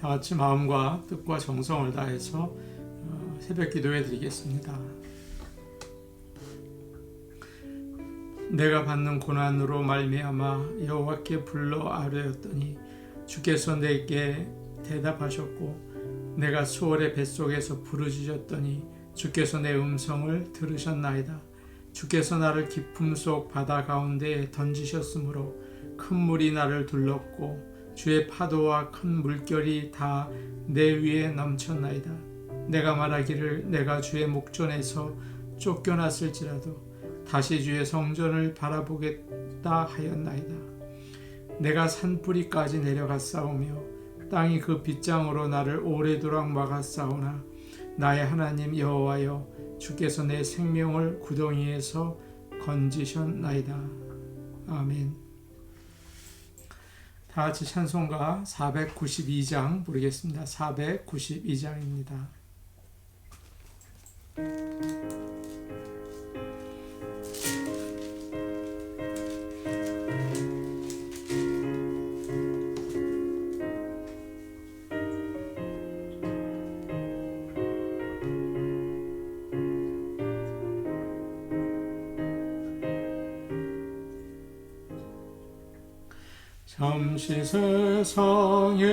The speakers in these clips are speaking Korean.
다 같이 마음과 뜻과 정성을 다해서 새벽 기도해 드리겠습니다. 내가 받는 고난으로 말미암아 여호와께 불러 아뢰었더니 주께서 내게 대답하셨고, 내가 수월의 뱃속에서 부르짖었더니 주께서 내 음성을 들으셨나이다. 주께서 나를 깊음 속 바다 가운데에 던지셨으므로 큰 물이 나를 둘렀고 주의 파도와 큰 물결이 다 내 위에 넘쳤나이다. 내가 말하기를 내가 주의 목전에서 쫓겨났을지라도 다시 주의 성전을 바라보겠다 하였나이다. 내가 산뿌리까지 내려갔사오며 땅이 그 빗장으로 나를 오래도록 막았사오나 나의 하나님 여호와여, 주께서 내 생명을 구덩이에서 건지셨나이다. 아멘. 다 같이 찬송가 492장 부르겠습니다. 492장입니다. 잠시 세상에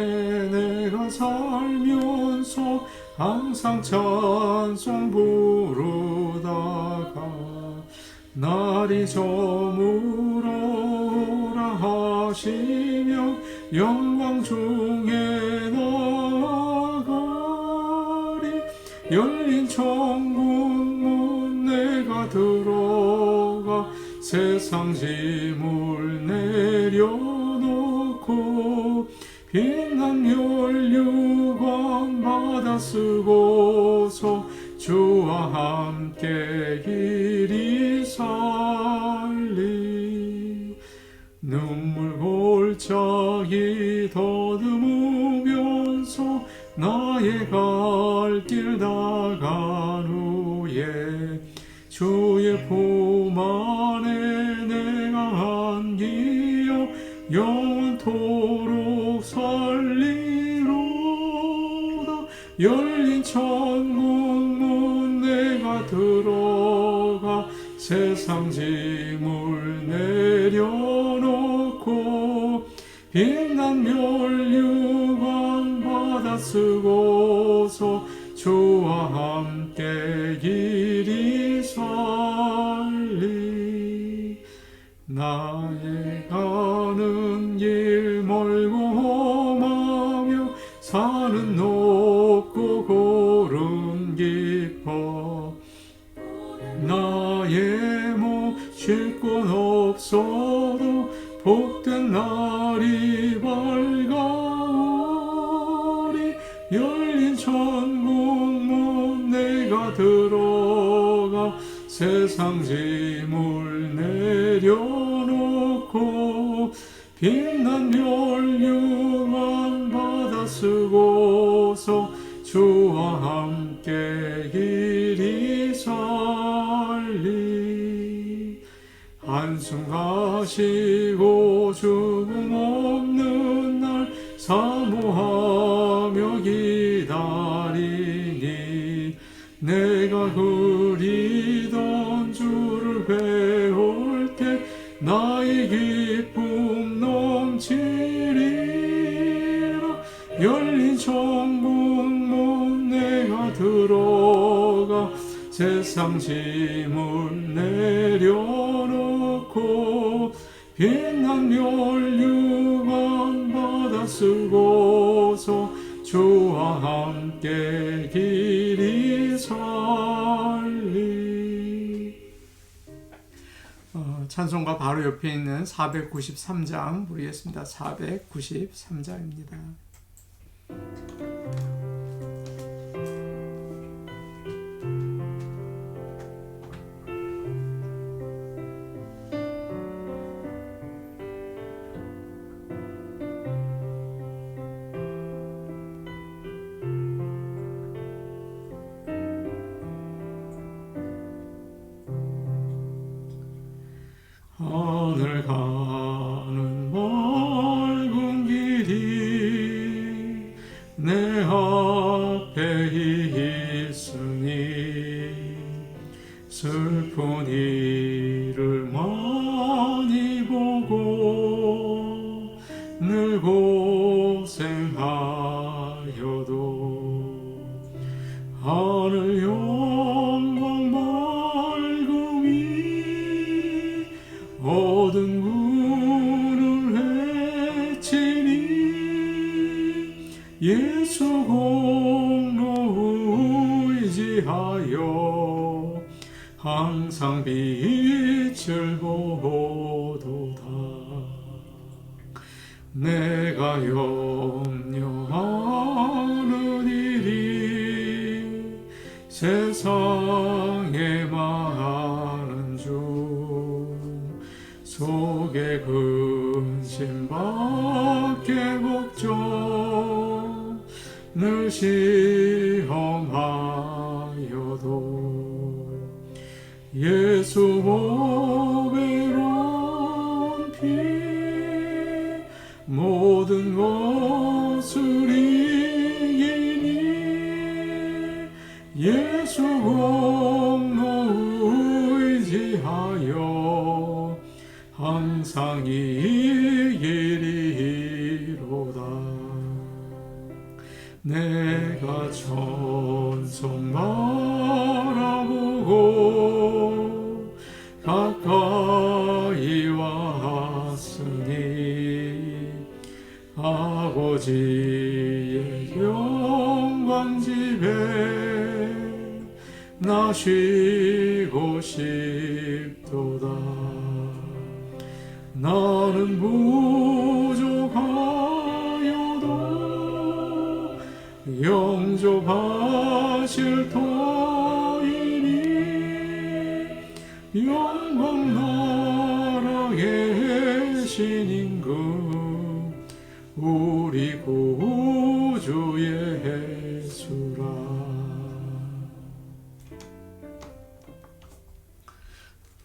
내가 살면서 항상 찬송 부르다가 날이 저물어 오라 하시며 영광 중에 나아가리. 열린 천국 문 내가 들어가 세상 짐을 내려놓고 빛난 멸류관 받아 쓰고서 주와 함께 길이 살리. 눈물 골짜기 더듬으면서 나의 갈 길 나간 후에 주의 품 안에 내가 안기어 영원토록 살리로다. 열린 천국 문 내가 들어가 세상 짐을 내려놓고 빛난 멸류관 받아 쓰고서 주와 함께 길이 살리. 나의 가는 길 멀고 험하며 산은 높고 고름 깊어 나의 목 쉴 곳 없어도 복된 날이 밝아오리. 열린 천국 문 내가 들어가 세상 짐을 내려놓고 빛난 멸류관 받아 쓰고서 주와 함께 길이 살리. 한숨 가시고 죽음 없는 날 사모하며 기다리니 내가 그리던 주를 배울 때 나의 기쁨 넘치리라. 열린 천국 문 내가 들어가 세상 짐을 내려놓고 빛난 멸류관 받아 쓰고서 주와 함께 길이 살리. 찬송가 바로 옆에 있는 493장 부르겠습니다. 493장입니다. 하늘 가는 맑은 길이 예수 공로 의지하여 항상 빛을 보도다. 내가 염려하는 일이 세상에 많은 중 속에 근심밖에 걱정 늘 시험하여도 예수 보배로운 피 모든 것을 이기니 예수 공로 의지하여 항상 이기리로다. 내가 천성 바라보고 가까이 왔으니 아버지의 영광 집에 나 쉬고 싶도다. 나는 부족하여도 영접하실 터이니 영광 나라의 신임금 우리 구주 예수라.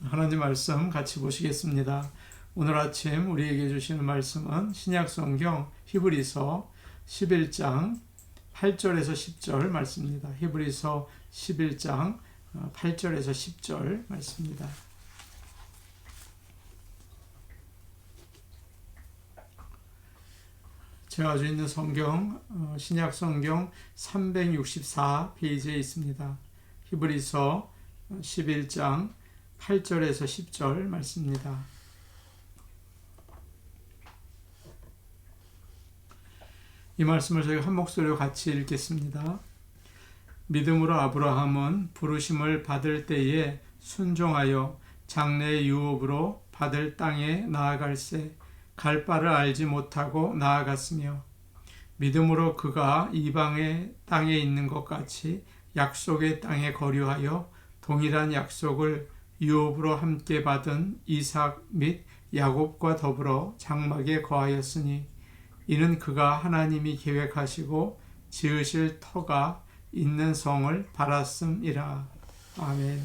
하나님 말씀 같이 보시겠습니다. 오늘 아침 우리에게 주시는 말씀은 신약성경 히브리서 11장 8절에서 10절 말씀입니다. 히브리서 11장 8절에서 10절 말씀입니다. 제가 가지고 있는 성경 신약성경 364페이지에 있습니다. 히브리서 11장 8절에서 10절 말씀입니다. 이 말씀을 저희가 한 목소리로 같이 읽겠습니다. 믿음으로 아브라함은 부르심을 받을 때에 순종하여 장래의 유업으로 받을 땅에 나아갈새 갈 바를 알지 못하고 나아갔으며 믿음으로 그가 이방의 땅에 있는 것 같이 약속의 땅에 거류하여 동일한 약속을 유업으로 함께 받은 이삭 및 야곱과 더불어 장막에 거하였으니 이는 그가 하나님이 계획하시고 지으실 터가 있는 성을 바랐음이라. 아멘.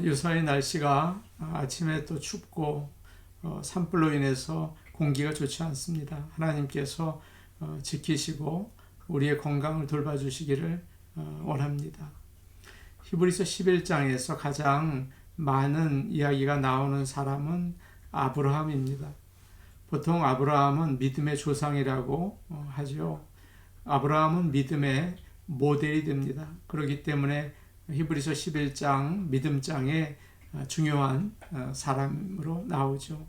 요사이 날씨가 아침에 또 춥고 산불로 인해서 공기가 좋지 않습니다. 하나님께서 지키시고 우리의 건강을 돌봐주시기를 원합니다. 히브리서 11장에서 가장 많은 이야기가 나오는 사람은 아브라함입니다. 보통 아브라함은 믿음의 조상이라고 하죠. 아브라함은 믿음의 모델이 됩니다. 그렇기 때문에 히브리서 11장 믿음장에 중요한 사람으로 나오죠.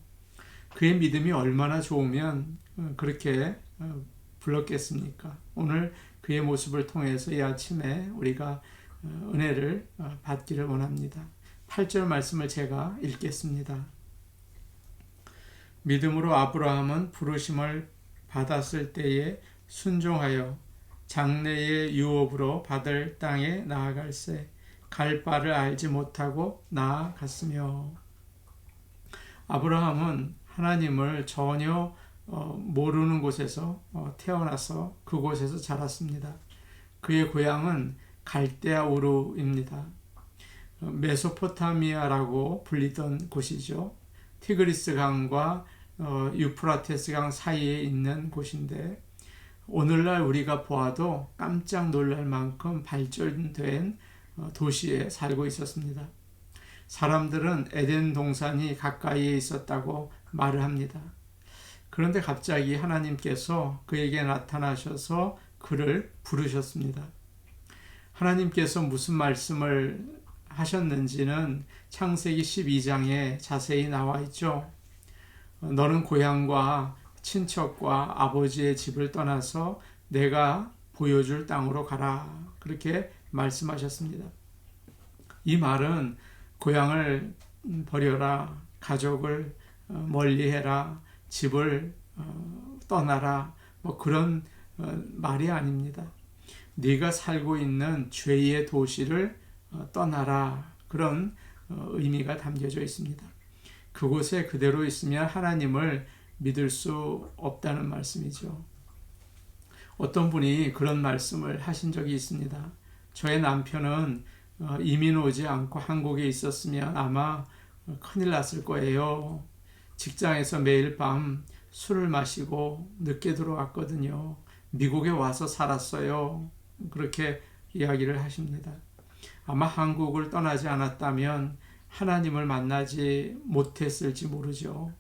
그의 믿음이 얼마나 좋으면 그렇게 불렀겠습니까? 오늘 그의 모습을 통해서 이 아침에 우리가 은혜를 받기를 원합니다. 8절 말씀을 제가 읽겠습니다. 믿음으로 아브라함은 부르심을 받았을 때에 순종하여 장래의 유업으로 받을 땅에 나아갈새 갈 바를 알지 못하고 나아갔으며. 아브라함은 하나님을 전혀 모르는 곳에서 태어나서 그곳에서 자랐습니다. 그의 고향은 갈대아 우르입니다. 메소포타미아라고 불리던 곳이죠. 티그리스 강과 유프라테스 강 사이에 있는 곳인데 오늘날 우리가 보아도 깜짝 놀랄 만큼 발전된 도시에 살고 있었습니다. 사람들은 에덴 동산이 가까이에 있었다고 말을 합니다. 그런데 갑자기 하나님께서 그에게 나타나셔서 그를 부르셨습니다. 하나님께서 무슨 말씀을 하셨는지는 창세기 12장에 자세히 나와 있죠. 너는 고향과 친척과 아버지의 집을 떠나서 내가 보여줄 땅으로 가라. 그렇게 말씀하셨습니다. 이 말은 고향을 버려라, 가족을 멀리해라, 집을 떠나라, 뭐 그런 말이 아닙니다. 네가 살고 있는 죄의 도시를 떠나라, 그런 의미가 담겨져 있습니다. 그곳에 그대로 있으면 하나님을 믿을 수 없다는 말씀이죠. 어떤 분이 그런 말씀을 하신 적이 있습니다. 저의 남편은 이민 오지 않고 한국에 있었으면 아마 큰일 났을 거예요. 직장에서 매일 밤 술을 마시고 늦게 들어왔거든요. 미국에 와서 살았어요. 그렇게 이야기를 하십니다. 아마 한국을 떠나지 않았다면 하나님을 만나지 못했을지 모르죠.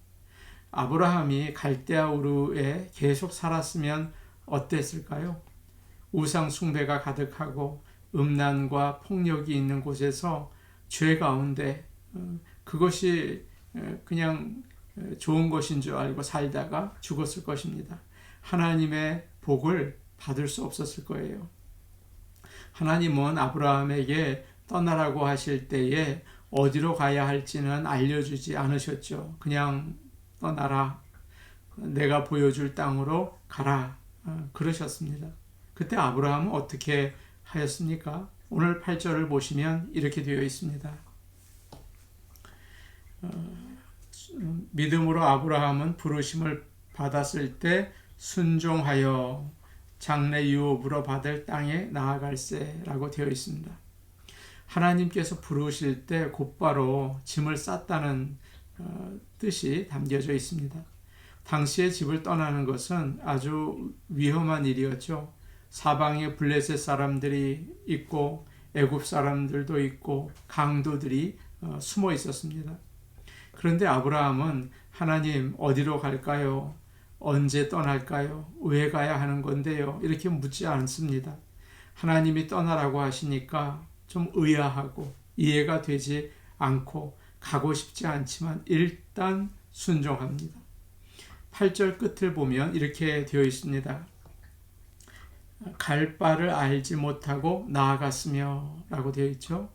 아브라함이 갈대아 우르에 계속 살았으면 어땠을까요? 우상 숭배가 가득하고 음란과 폭력이 있는 곳에서 죄 가운데 그것이 그냥 좋은 것인 줄 알고 살다가 죽었을 것입니다. 하나님의 복을 받을 수 없었을 거예요. 하나님은 아브라함에게 떠나라고 하실 때에 어디로 가야 할지는 알려주지 않으셨죠. 그냥 떠나라. 내가 보여줄 땅으로 가라. 그러셨습니다. 그때 아브라함은 어떻게 하였습니까? 오늘 8절을 보시면 이렇게 되어 있습니다. 믿음으로 아브라함은 부르심을 받았을 때 순종하여 장래 유업으로 받을 땅에 나아갈세라고 되어 있습니다. 하나님께서 부르실 때 곧바로 짐을 쌌다는 뜻이 담겨져 있습니다. 당시에 집을 떠나는 것은 아주 위험한 일이었죠. 사방에 블레셋 사람들이 있고 애굽 사람들도 있고 강도들이 숨어 있었습니다. 그런데 아브라함은 하나님 어디로 갈까요? 언제 떠날까요? 왜 가야 하는 건데요? 이렇게 묻지 않습니다. 하나님이 떠나라고 하시니까 좀 의아하고 이해가 되지 않고 가고 싶지 않지만 일단 순종합니다. 8절 끝을 보면 이렇게 되어 있습니다. 갈 바를 알지 못하고 나아갔으며 라고 되어 있죠.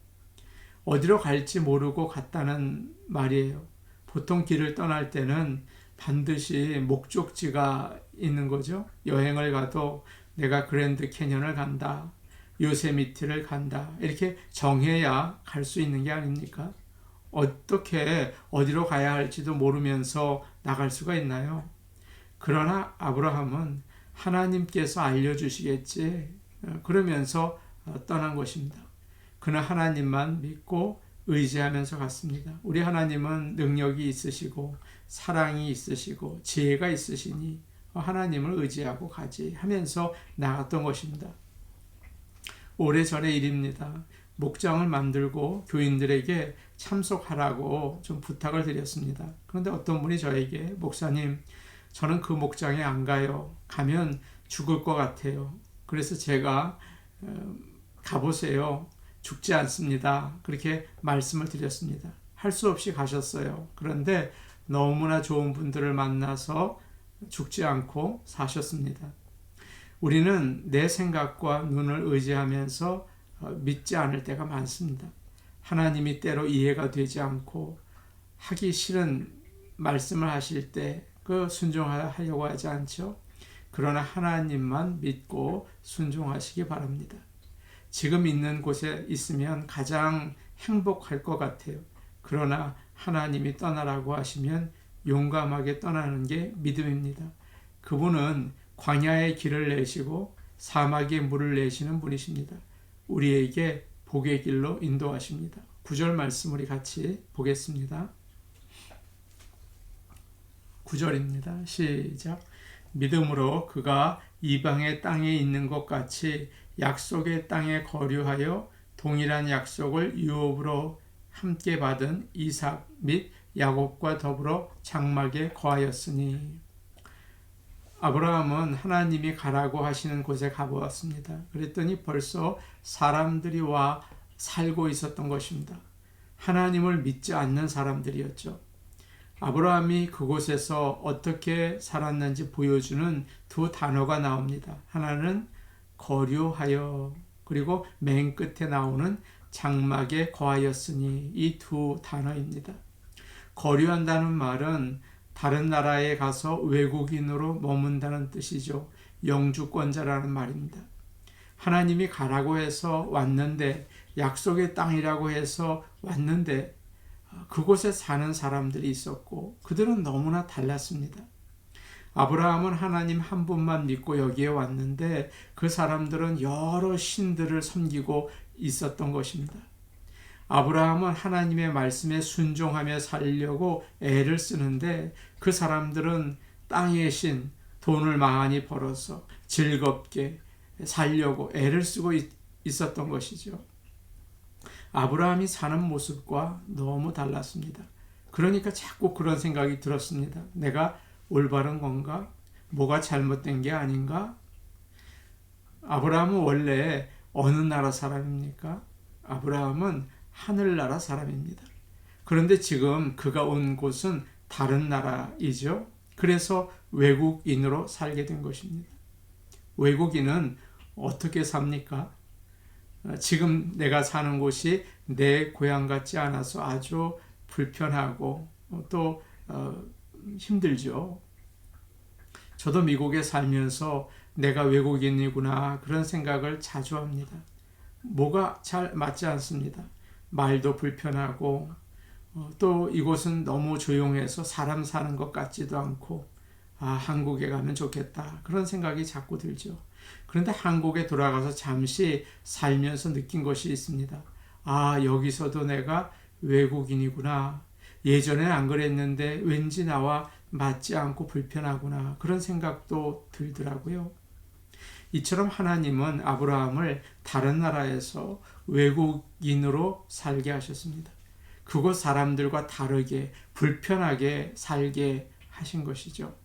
어디로 갈지 모르고 갔다는 말이에요. 보통 길을 떠날 때는 반드시 목적지가 있는 거죠. 여행을 가도 내가 그랜드 캐년을 간다, 요세미티를 간다, 이렇게 정해야 갈 수 있는 게 아닙니까? 어떻게 어디로 가야 할지도 모르면서 나갈 수가 있나요? 그러나 아브라함은 하나님께서 알려주시겠지 그러면서 떠난 것입니다. 그는 하나님만 믿고 의지하면서 갔습니다. 우리 하나님은 능력이 있으시고 사랑이 있으시고 지혜가 있으시니 하나님을 의지하고 가지 하면서 나갔던 것입니다. 오래전의 일입니다. 목장을 만들고 교인들에게 참석하라고 좀 부탁을 드렸습니다. 그런데 어떤 분이 저에게 목사님, 저는 그 목장에 안 가요. 가면 죽을 것 같아요. 그래서 제가 가보세요. 죽지 않습니다. 그렇게 말씀을 드렸습니다. 할 수 없이 가셨어요. 그런데 너무나 좋은 분들을 만나서 죽지 않고 사셨습니다. 우리는 내 생각과 눈을 의지하면서 믿지 않을 때가 많습니다. 하나님이 때로 이해가 되지 않고 하기 싫은 말씀을 하실 때 그 순종하려고 하지 않죠. 그러나 하나님만 믿고 순종하시기 바랍니다. 지금 있는 곳에 있으면 가장 행복할 것 같아요. 그러나 하나님이 떠나라고 하시면 용감하게 떠나는 게 믿음입니다. 그분은 광야의 길을 내시고 사막의 물을 내시는 분이십니다. 우리에게 복의 길로 인도하십니다. 9절 말씀 우리 같이 보겠습니다. 9절입니다. 시작. 믿음으로 그가 이방의 땅에 있는 것 같이 약속의 땅에 거류하여 동일한 약속을 유업으로 함께 받은 이삭 및 야곱과 더불어 장막에 거하였으니. 아브라함은 하나님이 가라고 하시는 곳에 가보았습니다. 그랬더니 벌써 사람들이 와 살고 있었던 것입니다. 하나님을 믿지 않는 사람들이었죠. 아브라함이 그곳에서 어떻게 살았는지 보여주는 두 단어가 나옵니다. 하나는 거류하여, 그리고 맨 끝에 나오는 장막에 거하였으니, 이 두 단어입니다. 거류한다는 말은 다른 나라에 가서 외국인으로 머문다는 뜻이죠. 영주권자라는 말입니다. 하나님이 가라고 해서 왔는데, 약속의 땅이라고 해서 왔는데 그곳에 사는 사람들이 있었고 그들은 너무나 달랐습니다. 아브라함은 하나님 한 분만 믿고 여기에 왔는데 그 사람들은 여러 신들을 섬기고 있었던 것입니다. 아브라함은 하나님의 말씀에 순종하며 살려고 애를 쓰는데 그 사람들은 땅의 신, 돈을 많이 벌어서 즐겁게 살려고 애를 쓰고 있었던 것이죠. 아브라함이 사는 모습과 너무 달랐습니다. 그러니까 자꾸 그런 생각이 들었습니다. 내가 올바른 건가? 뭐가 잘못된 게 아닌가? 아브라함은 원래 어느 나라 사람입니까? 아브라함은 하늘나라 사람입니다. 그런데 지금 그가 온 곳은 다른 나라이죠. 그래서 외국인으로 살게 된 것입니다. 외국인은 어떻게 삽니까? 지금 내가 사는 곳이 내 고향 같지 않아서 아주 불편하고 또 힘들죠. 저도 미국에 살면서 내가 외국인이구나 그런 생각을 자주 합니다. 뭐가 잘 맞지 않습니다. 말도 불편하고 또 이곳은 너무 조용해서 사람 사는 것 같지도 않고 한국에 가면 좋겠다 그런 생각이 자꾸 들죠. 그런데 한국에 돌아가서 잠시 살면서 느낀 것이 있습니다. 여기서도 내가 외국인이구나. 예전엔 안 그랬는데 왠지 나와 맞지 않고 불편하구나. 그런 생각도 들더라고요. 이처럼 하나님은 아브라함을 다른 나라에서 외국인으로 살게 하셨습니다. 그곳 사람들과 다르게 불편하게 살게 하신 것이죠.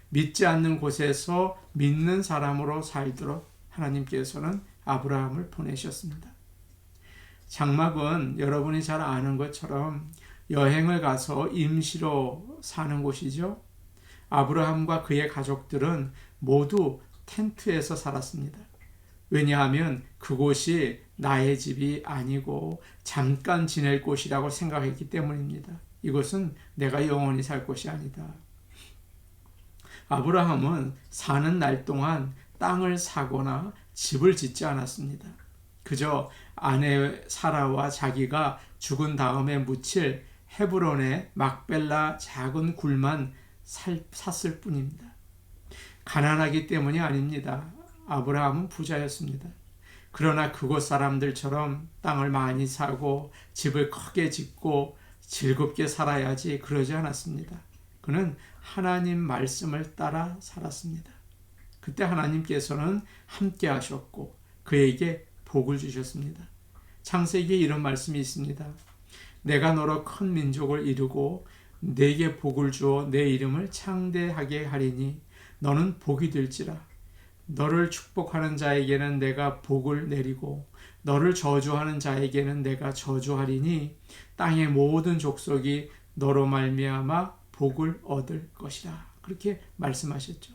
믿지 않는 곳에서 믿는 사람으로 살도록 하나님께서는 아브라함을 보내셨습니다. 장막은 여러분이 잘 아는 것처럼 여행을 가서 임시로 사는 곳이죠. 아브라함과 그의 가족들은 모두 텐트에서 살았습니다. 왜냐하면 그곳이 나의 집이 아니고 잠깐 지낼 곳이라고 생각했기 때문입니다. 이곳은 내가 영원히 살 곳이 아니다. 아브라함은 사는 날 동안 땅을 사거나 집을 짓지 않았습니다. 그저 아내 사라와 자기가 죽은 다음에 묻힐 헤브론의 막벨라 작은 굴만 샀을 뿐입니다. 가난하기 때문이 아닙니다. 아브라함은 부자였습니다. 그러나 그곳 사람들처럼 땅을 많이 사고 집을 크게 짓고 즐겁게 살아야지 그러지 않았습니다. 그는 하나님 말씀을 따라 살았습니다. 그때 하나님께서는 함께 하셨고 그에게 복을 주셨습니다. 창세기에 이런 말씀이 있습니다. 내가 너로 큰 민족을 이루고 내게 복을 주어 내 이름을 창대하게 하리니 너는 복이 될지라. 너를 축복하는 자에게는 내가 복을 내리고 너를 저주하는 자에게는 내가 저주하리니 땅의 모든 족속이 너로 말미암아 복을 얻을 것이라. 그렇게 말씀하셨죠.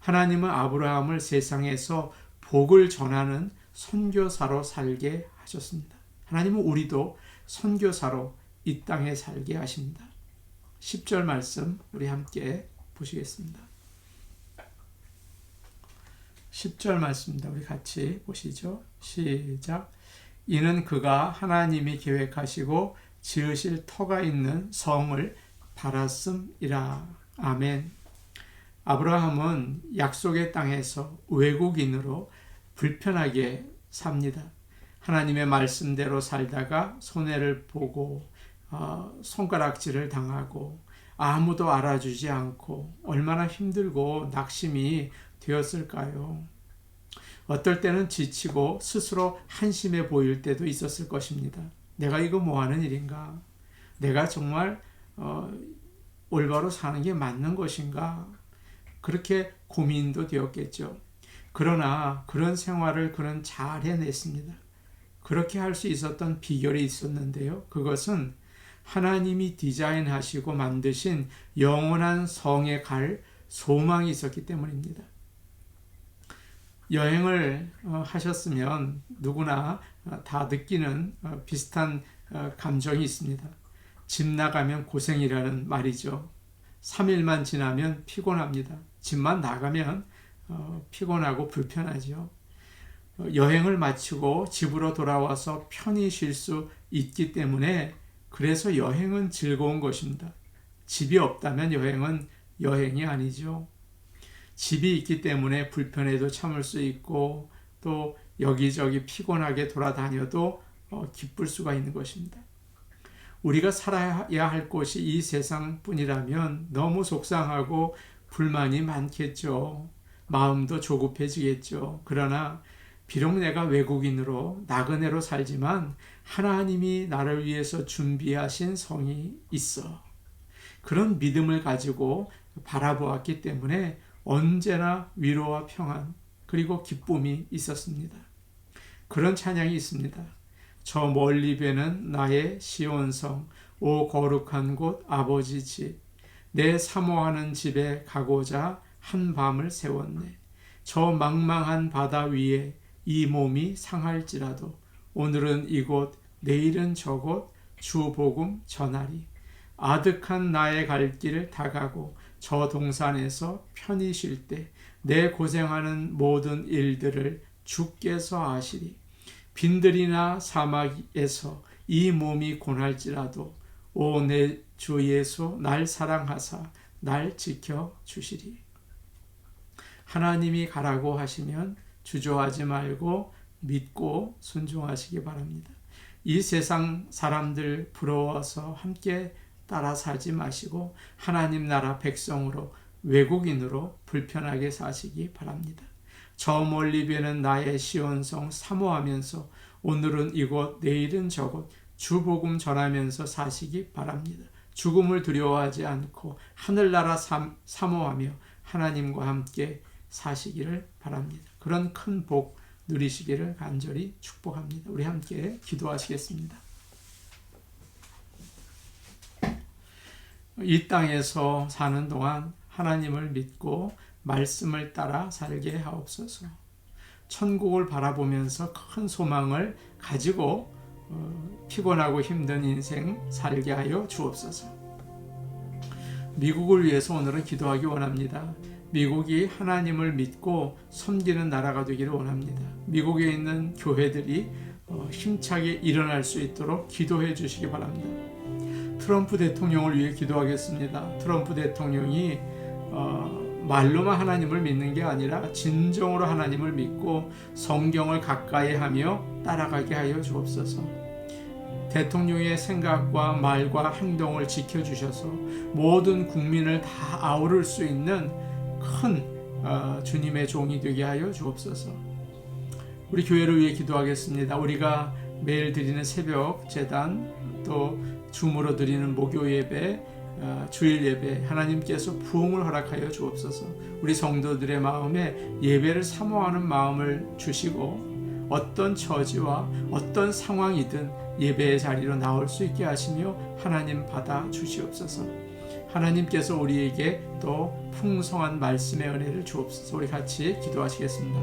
하나님은 아브라함을 세상에서 복을 전하는 선교사로 살게 하셨습니다. 하나님은 우리도 선교사로 이 땅에 살게 하십니다. 10절 말씀 우리 함께 보시겠습니다. 10절 말씀입니다. 우리 같이 보시죠. 시작. 이는 그가 하나님이 계획하시고 지으실 터가 있는 성을 바랐음이라. 아멘. 아브라함은 약속의 땅에서 외국인으로 불편하게 삽니다. 하나님의 말씀대로 살다가 손해를 보고 손가락질을 당하고 아무도 알아주지 않고 얼마나 힘들고 낙심이 되었을까요? 어떨 때는 지치고 스스로 한심해 보일 때도 있었을 것입니다. 내가 이거 뭐하는 일인가? 내가 정말 올바로 사는 게 맞는 것인가? 그렇게 고민도 되었겠죠. 그러나 그런 생활을 그는 잘 해냈습니다. 그렇게 할 수 있었던 비결이 있었는데요. 그것은 하나님이 디자인하시고 만드신 영원한 성에 갈 소망이 있었기 때문입니다. 여행을 하셨으면 누구나 다 느끼는 비슷한 감정이 있습니다. 집 나가면 고생이라는 말이죠. 3일만 지나면 피곤합니다. 집만 나가면 피곤하고 불편하죠. 여행을 마치고 집으로 돌아와서 편히 쉴 수 있기 때문에 그래서 여행은 즐거운 것입니다. 집이 없다면 여행은 여행이 아니죠. 집이 있기 때문에 불편해도 참을 수 있고 또 여기저기 피곤하게 돌아다녀도 기쁠 수가 있는 것입니다. 우리가 살아야 할 곳이 이 세상뿐이라면 너무 속상하고 불만이 많겠죠. 마음도 조급해지겠죠. 그러나 비록 내가 외국인으로 나그네로 살지만 하나님이 나를 위해서 준비하신 성이 있어. 그런 믿음을 가지고 바라보았기 때문에 언제나 위로와 평안 그리고 기쁨이 있었습니다. 그런 찬양이 있습니다. 저 멀리 뵈는 나의 시온성, 오 거룩한 곳 아버지 집, 내 사모하는 집에 가고자 한 밤을 세웠네. 저 망망한 바다 위에 이 몸이 상할지라도 오늘은 이곳 내일은 저곳 주 복음 전하리. 아득한 나의 갈 길 다가고 저 동산에서 편히 쉴 때 내 고생하는 모든 일들을 주께서 아시리. 빈들이나 사막에서 이 몸이 고날지라도 오 내 주 예수 날 사랑하사 날 지켜주시리. 하나님이 가라고 하시면 주저하지 말고 믿고 순종하시기 바랍니다. 이 세상 사람들 부러워서 함께 따라 살지 마시고 하나님 나라 백성으로 외국인으로 불편하게 사시기 바랍니다. 저 멀리 뵈는 나의 시온성 사모하면서 오늘은 이곳 내일은 저곳 주복음 전하면서 사시기 바랍니다. 죽음을 두려워하지 않고 하늘나라 사모하며 하나님과 함께 사시기를 바랍니다. 그런 큰 복 누리시기를 간절히 축복합니다. 우리 함께 기도하시겠습니다. 이 땅에서 사는 동안 하나님을 믿고 말씀을 따라 살게 하옵소서. 천국을 바라보면서 큰 소망을 가지고 피곤하고 힘든 인생 살게 하여 주옵소서. 미국을 위해서 오늘은 기도하기 원합니다. 미국이 하나님을 믿고 섬기는 나라가 되기를 원합니다. 미국에 있는 교회들이 힘차게 일어날 수 있도록 기도해 주시기 바랍니다. 트럼프 대통령을 위해 기도하겠습니다. 트럼프 대통령이 말로만 하나님을 믿는 게 아니라 진정으로 하나님을 믿고 성경을 가까이 하며 따라가게 하여 주옵소서. 대통령의 생각과 말과 행동을 지켜주셔서 모든 국민을 다 아우를 수 있는 큰 주님의 종이 되게 하여 주옵소서. 우리 교회를 위해 기도하겠습니다. 우리가 매일 드리는 새벽 제단 또 줌으로 드리는 목요 예배 주일 예배 하나님께서 부흥을 허락하여 주옵소서. 우리 성도들의 마음에 예배를 사모하는 마음을 주시고 어떤 처지와 어떤 상황이든 예배의 자리로 나올 수 있게 하시며 하나님 받아 주시옵소서. 하나님께서 우리에게 또 풍성한 말씀의 은혜를 주옵소서. 우리 같이 기도하시겠습니다.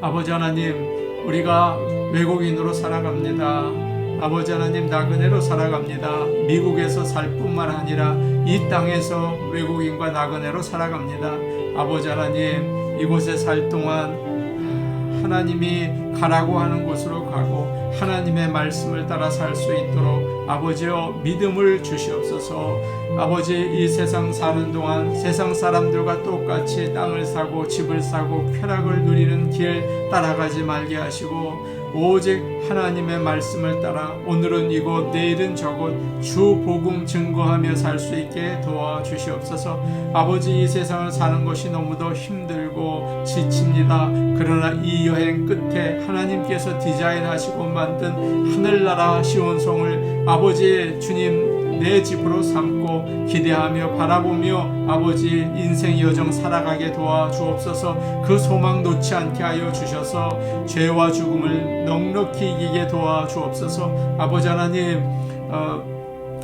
아버지 하나님, 우리가 외국인으로 살아갑니다. 아버지 하나님, 나그네로 살아갑니다. 미국에서 살 뿐만 아니라 이 땅에서 외국인과 나그네로 살아갑니다. 아버지 하나님, 이곳에 살 동안 하나님이 가라고 하는 곳으로 가고 하나님의 말씀을 따라 살 수 있도록 아버지여 믿음을 주시옵소서. 아버지, 이 세상 사는 동안 세상 사람들과 똑같이 땅을 사고 집을 사고 쾌락을 누리는 길 따라가지 말게 하시고 오직 하나님의 말씀을 따라 오늘은 이곳 내일은 저곳 주 복음 증거하며 살 수 있게 도와주시옵소서. 아버지, 이 세상을 사는 것이 너무도 힘들고 지칩니다. 그러나 이 여행 끝에 하나님께서 디자인하시고 만든 하늘나라 시온성을 아버지 주님 내 집으로 삼고 기대하며 바라보며 아버지 인생 여정 살아가게 도와주옵소서. 그 소망 놓지 않게 하여 주셔서 죄와 죽음을 넉넉히 이기게 도와주옵소서. 아버지 하나님,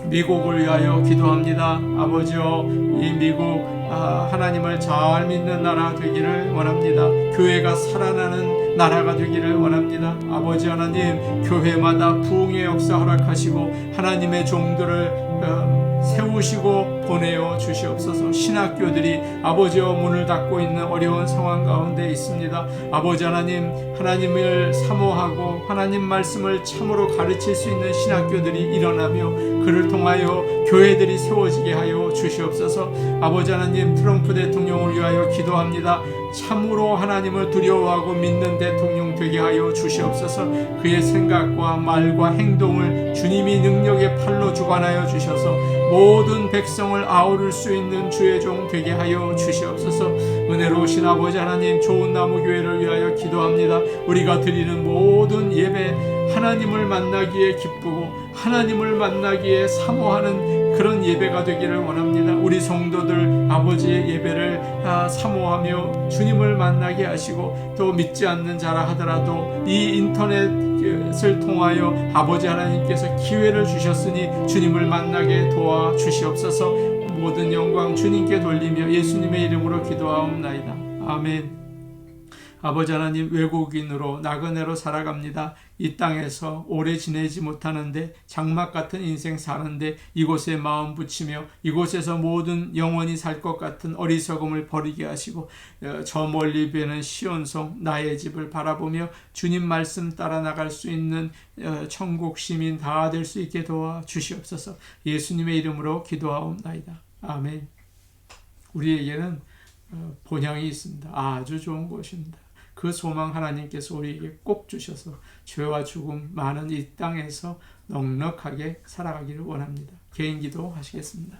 미국을 위하여 기도합니다. 아버지여, 이 미국 하나님을 잘 믿는 나라 되기를 원합니다. 교회가 살아나는 나라가 되기를 원합니다. 아버지 하나님, 교회마다 부흥의 역사 허락하시고 하나님의 종들을 세우시고 보내어 주시옵소서. 신학교들이 아버지여 문을 닫고 있는 어려운 상황 가운데 있습니다. 아버지 하나님, 하나님을 사모하고 하나님 말씀을 참으로 가르칠 수 있는 신학교들이 일어나며 그를 통하여 교회들이 세워지게 하여 주시옵소서. 아버지 하나님, 트럼프 대통령을 위하여 기도합니다. 참으로 하나님을 두려워하고 믿는 대통령 되게 하여 주시옵소서. 그의 생각과 말과 행동을 주님이 능력의 팔로 주관하여 주셔서 모든 백성을 아우를 수 있는 주의 종 되게 하여 주시옵소서. 은혜로우신 아버지 하나님, 좋은 나무 교회를 위하여 기도합니다. 우리가 드리는 모든 예배, 하나님을 만나기에 기쁘고 하나님을 만나기에 사모하는 그런 예배가 되기를 원합니다. 우리 성도들 아버지의 예배를 사모하며 주님을 만나게 하시고, 또 믿지 않는 자라 하더라도 이 인터넷을 통하여 아버지 하나님께서 기회를 주셨으니 주님을 만나게 도와 주시옵소서. 모든 영광 주님께 돌리며 예수님의 이름으로 기도하옵나이다. 아멘. 아버지 하나님, 외국인으로 나그네로 살아갑니다. 이 땅에서 오래 지내지 못하는데 장막 같은 인생 사는데 이곳에 마음 붙이며 이곳에서 모든 영원히 살 것 같은 어리석음을 버리게 하시고, 저 멀리 배는 시온성 나의 집을 바라보며 주님 말씀 따라 나갈 수 있는 천국 시민 다 될 수 있게 도와 주시옵소서. 예수님의 이름으로 기도하옵나이다. 아멘. 우리에게는 본향이 있습니다. 아주 좋은 것입니다. 그 소망 하나님께서 우리에게 꼭 주셔서 죄와 죽음 많은 이 땅에서 넉넉하게 살아가기를 원합니다. 개인 기도 하시겠습니다.